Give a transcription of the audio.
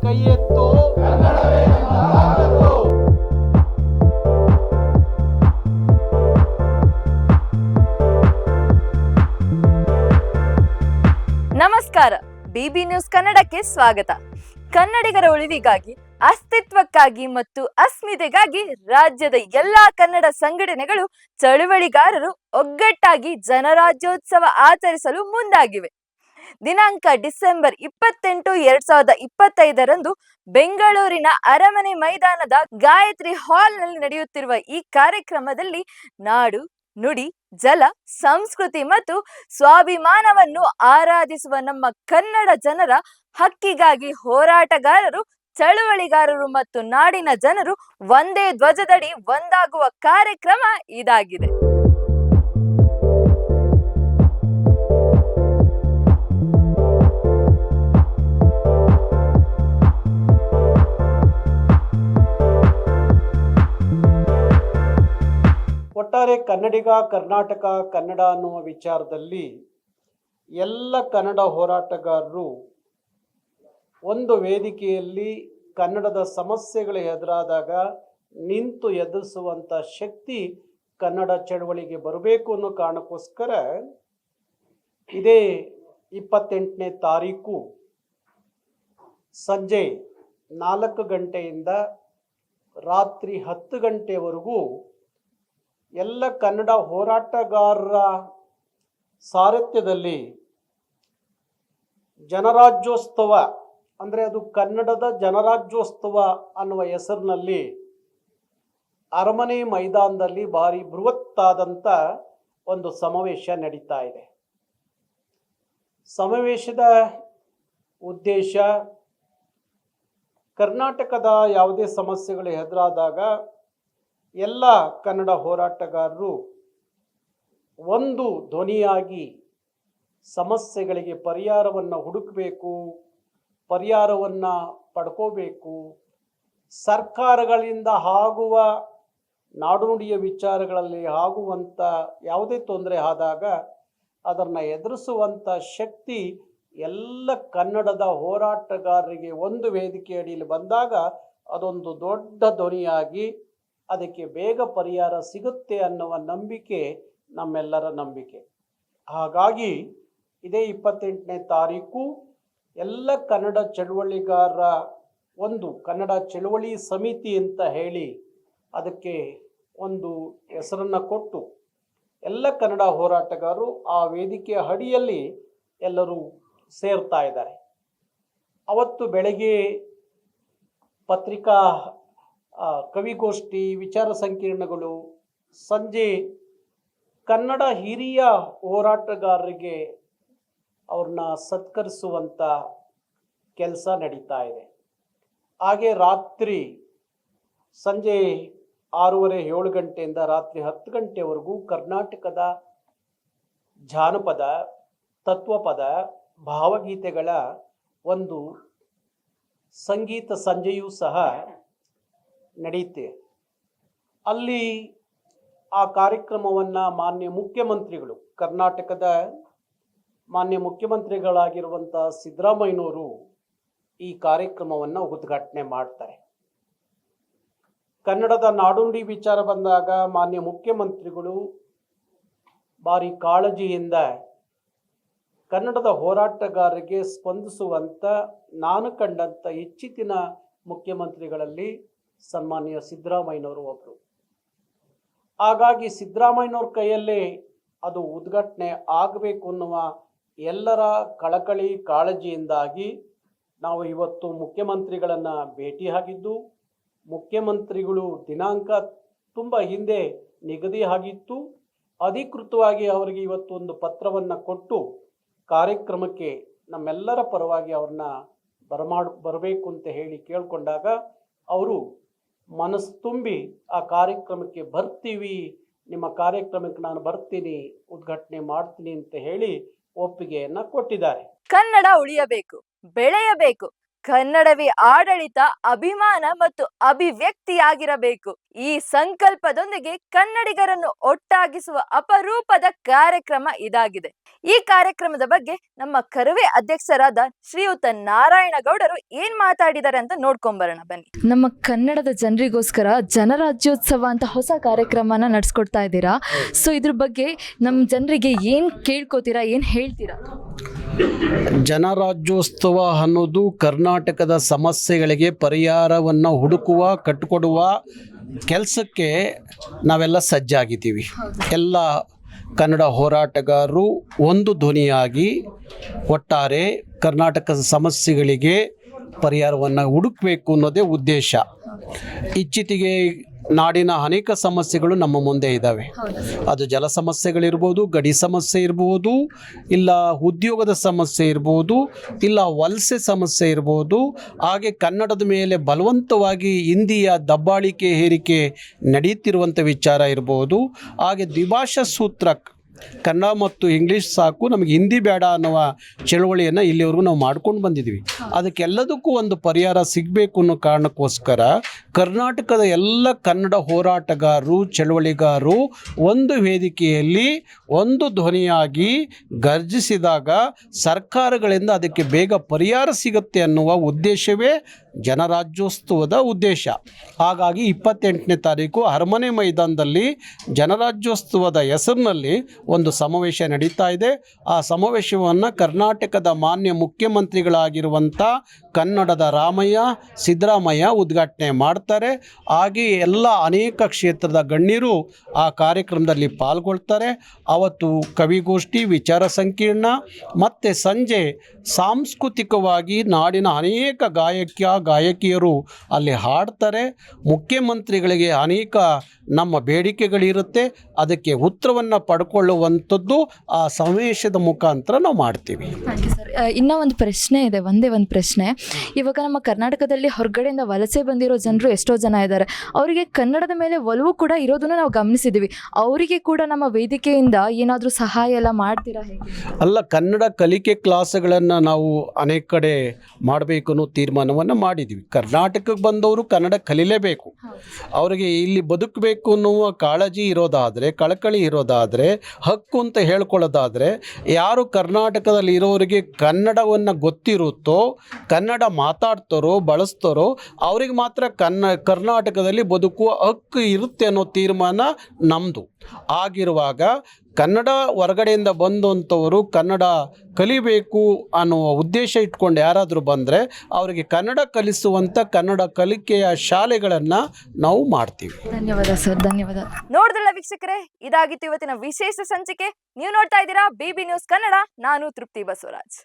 ಕೈ ಎತ್ತು. ನಮಸ್ಕಾರ, ಬಿಬಿ ನ್ಯೂಸ್ ಕನ್ನಡಕ್ಕೆ ಸ್ವಾಗತ. ಕನ್ನಡಿಗರ ಉಳಿವಿಗಾಗಿ, ಅಸ್ತಿತ್ವಕ್ಕಾಗಿ ಮತ್ತು ಅಸ್ಮಿತೆಗಾಗಿ ರಾಜ್ಯದ ಎಲ್ಲಾ ಕನ್ನಡ ಸಂಘಟನೆಗಳು, ಚಳುವಳಿಗಾರರು ಒಗ್ಗಟ್ಟಾಗಿ ಜನರಾಜ್ಯೋತ್ಸವ ಆಚರಿಸಲು ಮುಂದಾಗಿವೆ. ದಿನಾಂಕ ಡಿಸೆಂಬರ್ 28, 2025ರಂದು ಬೆಂಗಳೂರಿನ ಅರಮನೆ ಮೈದಾನದ ಗಾಯತ್ರಿ ಹಾಲ್ನಲ್ಲಿ ನಡೆಯುತ್ತಿರುವ ಈ ಕಾರ್ಯಕ್ರಮದಲ್ಲಿ ನಾಡು, ನುಡಿ, ಜಲ, ಸಂಸ್ಕೃತಿ ಮತ್ತು ಸ್ವಾಭಿಮಾನವನ್ನು ಆರಾಧಿಸುವ ನಮ್ಮ ಕನ್ನಡ ಜನರ ಹಕ್ಕಿಗಾಗಿ ಹೋರಾಟಗಾರರು, ಚಳುವಳಿಗಾರರು ಮತ್ತು ನಾಡಿನ ಜನರು ಒಂದೇ ಧ್ವಜದಡಿ ಒಂದಾಗುವ ಕಾರ್ಯಕ್ರಮ ಇದಾಗಿದೆ. ಒಟ್ಟಾರೆ ಕನ್ನಡಿಗ, ಕರ್ನಾಟಕ, ಕನ್ನಡ ಅನ್ನುವ ವಿಚಾರದಲ್ಲಿ ಎಲ್ಲ ಕನ್ನಡ ಹೋರಾಟಗಾರರು ಒಂದು ವೇದಿಕೆಯಲ್ಲಿ ಕನ್ನಡದ ಸಮಸ್ಯೆಗಳು ಎದುರಾದಾಗ ನಿಂತು ಎದುರಿಸುವಂಥ ಶಕ್ತಿ ಕನ್ನಡ ಚಳವಳಿಗೆ ಬರಬೇಕು ಅನ್ನೋ ಕಾರಣಕ್ಕೋಸ್ಕರ ಇದೇ 28ನೇ ತಾರೀಕು ಸಂಜೆ 4 ಗಂಟೆಯಿಂದ ರಾತ್ರಿ 10 ಗಂಟೆವರೆಗೂ ಎಲ್ಲ ಕನ್ನಡ ಹೋರಾಟಗಾರರ ಸಾರಥ್ಯದಲ್ಲಿ ಜನರಾಜ್ಯೋತ್ಸವ, ಅಂದರೆ ಅದು ಕನ್ನಡದ ಜನರಾಜ್ಯೋತ್ಸವ ಅನ್ನುವ ಹೆಸರಿನಲ್ಲಿ ಅರಮನೆ ಮೈದಾನದಲ್ಲಿ ಭಾರಿ ಬೃಹತ್ತಾದಂಥ ಒಂದು ಸಮಾವೇಶ ನಡೀತಾ ಇದೆ. ಸಮಾವೇಶದ ಉದ್ದೇಶ ಕರ್ನಾಟಕದ ಯಾವುದೇ ಸಮಸ್ಯೆಗಳು ಎದುರಾದಾಗ ಎಲ್ಲ ಕನ್ನಡ ಹೋರಾಟಗಾರರು ಒಂದು ಧ್ವನಿಯಾಗಿ ಸಮಸ್ಯೆಗಳಿಗೆ ಪರಿಹಾರವನ್ನು ಹುಡುಕಬೇಕು, ಪರಿಹಾರವನ್ನು ಪಡ್ಕೋಬೇಕು. ಸರ್ಕಾರಗಳಿಂದ ಆಗುವ ನಾಡುನುಡಿಯ ವಿಚಾರಗಳಲ್ಲಿ ಆಗುವಂಥ ಯಾವುದೇ ತೊಂದರೆ ಆದಾಗ ಅದನ್ನು ಎದುರಿಸುವಂಥ ಶಕ್ತಿ ಎಲ್ಲ ಕನ್ನಡದ ಹೋರಾಟಗಾರರಿಗೆ ಒಂದು ವೇದಿಕೆ ಅಡಿಯಲ್ಲಿ ಬಂದಾಗ ಅದೊಂದು ದೊಡ್ಡ ಧ್ವನಿಯಾಗಿ ಅದಕ್ಕೆ ಬೇಗ ಪರಿಹಾರ ಸಿಗುತ್ತೆ ಅನ್ನುವ ನಂಬಿಕೆ ನಮ್ಮೆಲ್ಲರ ನಂಬಿಕೆ. ಹಾಗಾಗಿ ಇದೇ 28ನೇ ತಾರೀಕು ಎಲ್ಲ ಕನ್ನಡ ಚಳುವಳಿಗಾರರ ಒಂದು ಕನ್ನಡ ಚಳುವಳಿ ಸಮಿತಿ ಅಂತ ಹೇಳಿ ಅದಕ್ಕೆ ಒಂದು ಹೆಸರನ್ನು ಕೊಟ್ಟು ಎಲ್ಲ ಕನ್ನಡ ಹೋರಾಟಗಾರರು ಆ ವೇದಿಕೆಯ ಅಡಿಯಲ್ಲಿ ಎಲ್ಲರೂ ಸೇರ್ತಾ ಇದ್ದಾರೆ. ಅವತ್ತು ಬೆಳಗ್ಗೆ ಪತ್ರಿಕಾ ಕವಿಗೋಷ್ಠಿ, ವಿಚಾರ ಸಂಕಿರಣಗಳು, ಸಂಜೆ ಕನ್ನಡ ಹಿರಿಯ ಹೋರಾಟಗಾರರಿಗೆ ಅವ್ರನ್ನ ಸತ್ಕರಿಸುವಂಥ ಕೆಲಸ ನಡೀತಾ ಇದೆ. ಹಾಗೆ ರಾತ್ರಿ ಸಂಜೆ 6:30, 7 ಗಂಟೆಯಿಂದ ರಾತ್ರಿ 10 ಗಂಟೆವರೆಗೂ ಕರ್ನಾಟಕದ ಜಾನಪದ, ತತ್ವಪದ, ಭಾವಗೀತೆಗಳ ಒಂದು ಸಂಗೀತ ಸಂಜೆಯೂ ಸಹ ನಡೆಯುತ್ತೆ. ಅಲ್ಲಿ ಆ ಕಾರ್ಯಕ್ರಮವನ್ನು ಮಾನ್ಯ ಮುಖ್ಯಮಂತ್ರಿಗಳು, ಕರ್ನಾಟಕದ ಮಾನ್ಯ ಮುಖ್ಯಮಂತ್ರಿಗಳಾಗಿರುವಂಥ ಸಿದ್ದರಾಮಯ್ಯನವರು ಈ ಕಾರ್ಯಕ್ರಮವನ್ನು ಉದ್ಘಾಟನೆ ಮಾಡ್ತಾರೆ. ಕನ್ನಡದ ನಾಡುನುಡಿ ವಿಚಾರ ಬಂದಾಗ ಮಾನ್ಯ ಮುಖ್ಯಮಂತ್ರಿಗಳು ಭಾರಿ ಕಾಳಜಿಯಿಂದ ಕನ್ನಡದ ಹೋರಾಟಗಾರರಿಗೆ ಸ್ಪಂದಿಸುವಂಥ ನಾನು ಕಂಡಂಥ ಇಚ್ಛಿತಿನ ಮುಖ್ಯಮಂತ್ರಿಗಳಲ್ಲಿ ಸನ್ಮಾನ್ಯ ಸಿದ್ದರಾಮಯ್ಯನವರು ಒಬ್ಬರು. ಹಾಗಾಗಿ ಸಿದ್ದರಾಮಯ್ಯನವ್ರ ಕೈಯಲ್ಲೇ ಅದು ಉದ್ಘಾಟನೆ ಆಗಬೇಕು ಅನ್ನುವ ಎಲ್ಲರ ಕಳಕಳಿ ಕಾಳಜಿಯಿಂದಾಗಿ ನಾವು ಇವತ್ತು ಮುಖ್ಯಮಂತ್ರಿಗಳನ್ನು ಭೇಟಿಯಾಗಿದ್ದು, ಮುಖ್ಯಮಂತ್ರಿಗಳು ದಿನಾಂಕ ತುಂಬ ಹಿಂದೆ ನಿಗದಿ ಆಗಿತ್ತು. ಅಧಿಕೃತವಾಗಿ ಅವರಿಗೆ ಇವತ್ತು ಒಂದು ಪತ್ರವನ್ನು ಕೊಟ್ಟು ಕಾರ್ಯಕ್ರಮಕ್ಕೆ ನಮ್ಮೆಲ್ಲರ ಪರವಾಗಿ ಅವ್ರನ್ನ ಬರಬೇಕು ಅಂತ ಹೇಳಿ ಕೇಳಿಕೊಂಡಾಗ ಅವರು ಮನಸ್ಸು ತುಂಬಿ ಆ ಕಾರ್ಯಕ್ರಮಕ್ಕೆ ಬರ್ತೀವಿ, ನಿಮ್ಮ ಕಾರ್ಯಕ್ರಮಕ್ಕೆ ನಾನು ಬರ್ತೀನಿ, ಉದ್ಘಾಟನೆ ಮಾಡ್ತೀನಿ ಅಂತ ಹೇಳಿ ಒಪ್ಪಿಗೆಯನ್ನು ಕೊಟ್ಟಿದ್ದಾರೆ. ಕನ್ನಡ ಉಳಿಯಬೇಕು, ಬೆಳೆಯಬೇಕು, ಕನ್ನಡವೇ ಆಡಳಿತ, ಅಭಿಮಾನ ಮತ್ತು ಅಭಿವ್ಯಕ್ತಿಯಾಗಿರಬೇಕು. ಈ ಸಂಕಲ್ಪದೊಂದಿಗೆ ಕನ್ನಡಿಗರನ್ನು ಒಟ್ಟಾಗಿಸುವ ಅಪರೂಪದ ಕಾರ್ಯಕ್ರಮ ಇದಾಗಿದೆ. ಈ ಕಾರ್ಯಕ್ರಮದ ಬಗ್ಗೆ ನಮ್ಮ ಕರವೇ ಅಧ್ಯಕ್ಷರಾದ ಶ್ರೀಯುತ ನಾರಾಯಣಗೌಡರು ಏನ್ ಮಾತಾಡಿದ್ದಾರೆ ಅಂತ ನೋಡ್ಕೊಂಬರೋಣ ಬನ್ನಿ. ನಮ್ಮ ಕನ್ನಡದ ಜನರಿಗೋಸ್ಕರ ಜನರಾಜ್ಯೋತ್ಸವ ಅಂತ ಹೊಸ ಕಾರ್ಯಕ್ರಮನ ನಡೆಸ್ಕೊಡ್ತಾ ಇದ್ದೀರಾ. ಸೊ ಇದ್ರ ಬಗ್ಗೆ ನಮ್ಮ ಜನರಿಗೆ ಏನ್ ಕೇಳ್ಕೊತೀರಾ, ಏನ್ ಹೇಳ್ತೀರಾ? ಜನರಾಜ್ಯೋತ್ಸವ ಅನ್ನೋದು ಕರ್ನಾಟಕದ ಸಮಸ್ಯೆಗಳಿಗೆ ಪರಿಹಾರವನ್ನು ಹುಡುಕುವ ಕಟ್ಟಿಕೊಡುವ ಕೆಲಸಕ್ಕೆ ನಾವೆಲ್ಲ ಸಜ್ಜಾಗಿದ್ದೀವಿ. ಎಲ್ಲ ಕನ್ನಡ ಹೋರಾಟಗಾರರು ಒಂದು ಧ್ವನಿಯಾಗಿ ಒಟ್ಟಾರೆ ಕರ್ನಾಟಕದ ಸಮಸ್ಯೆಗಳಿಗೆ ಪರಿಹಾರವನ್ನು ಹುಡುಕಬೇಕು ಅನ್ನೋದೇ ಉದ್ದೇಶ. ಇತ್ತೀಚೆಗೆ ನಾಡಿನ ಅನೇಕ ಸಮಸ್ಯೆಗಳು ನಮ್ಮ ಮುಂದೆ ಇದ್ದಾವೆ. ಅದು ಜಲ ಸಮಸ್ಯೆಗಳಿರ್ಬೋದು, ಗಡಿ ಸಮಸ್ಯೆ ಇರ್ಬೋದು, ಇಲ್ಲ ಉದ್ಯೋಗದ ಸಮಸ್ಯೆ ಇರ್ಬೋದು, ಇಲ್ಲ ವಲಸೆ ಸಮಸ್ಯೆ ಇರ್ಬೋದು. ಹಾಗೆ ಕನ್ನಡದ ಮೇಲೆ ಬಲವಂತವಾಗಿ ಹಿಂದಿಯ ದಬ್ಬಾಳಿಕೆ ಹೇರಿಕೆ ನಡೆಯುತ್ತಿರುವಂಥ ವಿಚಾರ ಇರ್ಬೋದು. ಹಾಗೆ ದ್ವಿಭಾಷಾ ಸೂತ್ರ, ಕನ್ನಡ ಮತ್ತು ಇಂಗ್ಲೀಷ್ ಸಾಕು, ನಮಗೆ ಹಿಂದಿ ಬೇಡ ಅನ್ನುವ ಚಳವಳಿಯನ್ನು ಇಲ್ಲಿವರೆಗೂ ನಾವು ಮಾಡ್ಕೊಂಡು ಬಂದಿದ್ದೀವಿ. ಅದಕ್ಕೆಲ್ಲದಕ್ಕೂ ಒಂದು ಪರಿಹಾರ ಸಿಗಬೇಕು ಅನ್ನೋ ಕಾರಣಕ್ಕೋಸ್ಕರ ಕರ್ನಾಟಕದ ಎಲ್ಲ ಕನ್ನಡ ಹೋರಾಟಗಾರರು, ಚಳವಳಿಗಾರರು ಒಂದು ವೇದಿಕೆಯಲ್ಲಿ ಒಂದು ಧ್ವನಿಯಾಗಿ ಗರ್ಜಿಸಿದಾಗ ಸರ್ಕಾರಗಳಿಂದ ಅದಕ್ಕೆ ಬೇಗ ಪರಿಹಾರ ಸಿಗುತ್ತೆ ಅನ್ನುವ ಉದ್ದೇಶವೇ ಜನರಾಜ್ಯೋತ್ಸವದ ಉದ್ದೇಶ. ಹಾಗಾಗಿ 28ನೇ ತಾರೀಕು ಅರಮನೆ ಮೈದಾನದಲ್ಲಿ ಜನರಾಜ್ಯೋತ್ಸವದ ಹೆಸರಿನಲ್ಲಿ ಒಂದು ಸಮಾವೇಶ ನಡೀತಾ ಇದೆ. ಆ ಸಮಾವೇಶವನ್ನು ಕರ್ನಾಟಕದ ಮಾನ್ಯ ಮುಖ್ಯಮಂತ್ರಿಗಳಾಗಿರುವಂಥ ಕನ್ನಡದ ರಾಮಯ್ಯ, ಸಿದ್ದರಾಮಯ್ಯ ಉದ್ಘಾಟನೆ ಮಾಡ್ತಾರೆ. ಹಾಗೆ ಎಲ್ಲ ಅನೇಕ ಕ್ಷೇತ್ರದ ಗಣ್ಯರು ಆ ಕಾರ್ಯಕ್ರಮದಲ್ಲಿ ಪಾಲ್ಗೊಳ್ತಾರೆ. ಅವತ್ತು ಕವಿಗೋಷ್ಠಿ, ವಿಚಾರ ಸಂಕಿರಣ ಮತ್ತು ಸಂಜೆ ಸಾಂಸ್ಕೃತಿಕವಾಗಿ ನಾಡಿನ ಅನೇಕ ಗಾಯಕಿಯರು ಅಲ್ಲಿ ಹಾಡ್ತಾರೆ. ಮುಖ್ಯಮಂತ್ರಿಗಳಿಗೆ ಅನೇಕ ನಮ್ಮ ಬೇಡಿಕೆಗಳಿರುತ್ತೆ, ಅದಕ್ಕೆ ಉತ್ತರವನ್ನು ಪಡ್ಕೊಳ್ಳುವಂಥದ್ದು ಆ ಸಮಾವೇಶದ ಮುಖಾಂತರ ನಾವು ಮಾಡ್ತೀವಿ. ಇನ್ನೂ ಒಂದು ಪ್ರಶ್ನೆ ಇದೆ, ಒಂದೇ ಒಂದು ಪ್ರಶ್ನೆ. ಇವಾಗ ನಮ್ಮ ಕರ್ನಾಟಕದಲ್ಲಿ ಹೊರಗಡೆಯಿಂದ ವಲಸೆ ಬಂದಿರೋ ಜನರು ಎಷ್ಟೋ ಜನ ಇದ್ದಾರೆ. ಅವರಿಗೆ ಕನ್ನಡದ ಮೇಲೆ ಒಲವು ಕೂಡ ಇರೋದನ್ನು ನಾವು ಗಮನಿಸಿದ್ದೀವಿ. ಅವರಿಗೆ ಕೂಡ ನಮ್ಮ ವೇದಿಕೆಯಿಂದ ಏನಾದರೂ ಸಹಾಯ ಎಲ್ಲ ಮಾಡ್ತೀರಾ? ಹೇಗೆ? ಅಲ್ಲ, ಕನ್ನಡ ಕಲಿಕೆ ಕ್ಲಾಸ್ಗಳನ್ನು ನಾವು ಅನೇಕ ಕಡೆ ಮಾಡಬೇಕು ಅನ್ನೋ ತೀರ್ಮಾನವನ್ನು ಮಾಡಿದ್ದೀವಿ. ಕರ್ನಾಟಕಕ್ಕೆ ಬಂದವರು ಕನ್ನಡ ಕಲಿಲೇಬೇಕು. ಅವರಿಗೆ ಇಲ್ಲಿ ಬದುಕಬೇಕು ಅನ್ನುವ ಕಾಳಜಿ ಇರೋದಾದರೆ, ಕಳಕಳಿ ಇರೋದಾದರೆ, ಹಕ್ಕು ಅಂತ ಹೇಳ್ಕೊಳ್ಳೋದಾದರೆ, ಯಾರು ಕರ್ನಾಟಕದಲ್ಲಿ ಇರೋರಿಗೆ ಕನ್ನಡವನ್ನು ಗೊತ್ತಿರುತ್ತೋ, ಕನ್ನಡ ಮಾತಾಡ್ತಾರೋ, ಬಳಸ್ತಾರೋ, ಅವ್ರಿಗೆ ಮಾತ್ರ ಕರ್ನಾಟಕದಲ್ಲಿ ಬದುಕುವ ಹಕ್ಕು ಇರುತ್ತೆ ಅನ್ನೋ ತೀರ್ಮಾನ ನಮ್ಮದು. ಆಗಿರುವಾಗ ಕನ್ನಡ ಹೊರಗಡೆಯಿಂದ ಬಂದಂಥವರು ಕನ್ನಡ ಕಲಿಬೇಕು ಅನ್ನುವ ಉದ್ದೇಶ ಇಟ್ಕೊಂಡು ಯಾರಾದರೂ ಬಂದರೆ ಅವರಿಗೆ ಕನ್ನಡ ಕಲಿಸುವಂಥ ಕನ್ನಡ ಕಲಿಕೆಯ ಶಾಲೆಗಳನ್ನು ನಾವು ಮಾಡ್ತೀವಿ. ಧನ್ಯವಾದ ಸರ್, ಧನ್ಯವಾದ. ನೋಡಿದ್ರಲ್ಲ ವೀಕ್ಷಕರೇ, ಇದಾಗಿತ್ತು ಇವತ್ತಿನ ವಿಶೇಷ ಸಂಚಿಕೆ. ನೀವು ನೋಡ್ತಾ ಇದ್ದೀರಾ BB ನ್ಯೂಸ್ ಕನ್ನಡ. ನಾನು ತೃಪ್ತಿ ಬಸವರಾಜ್.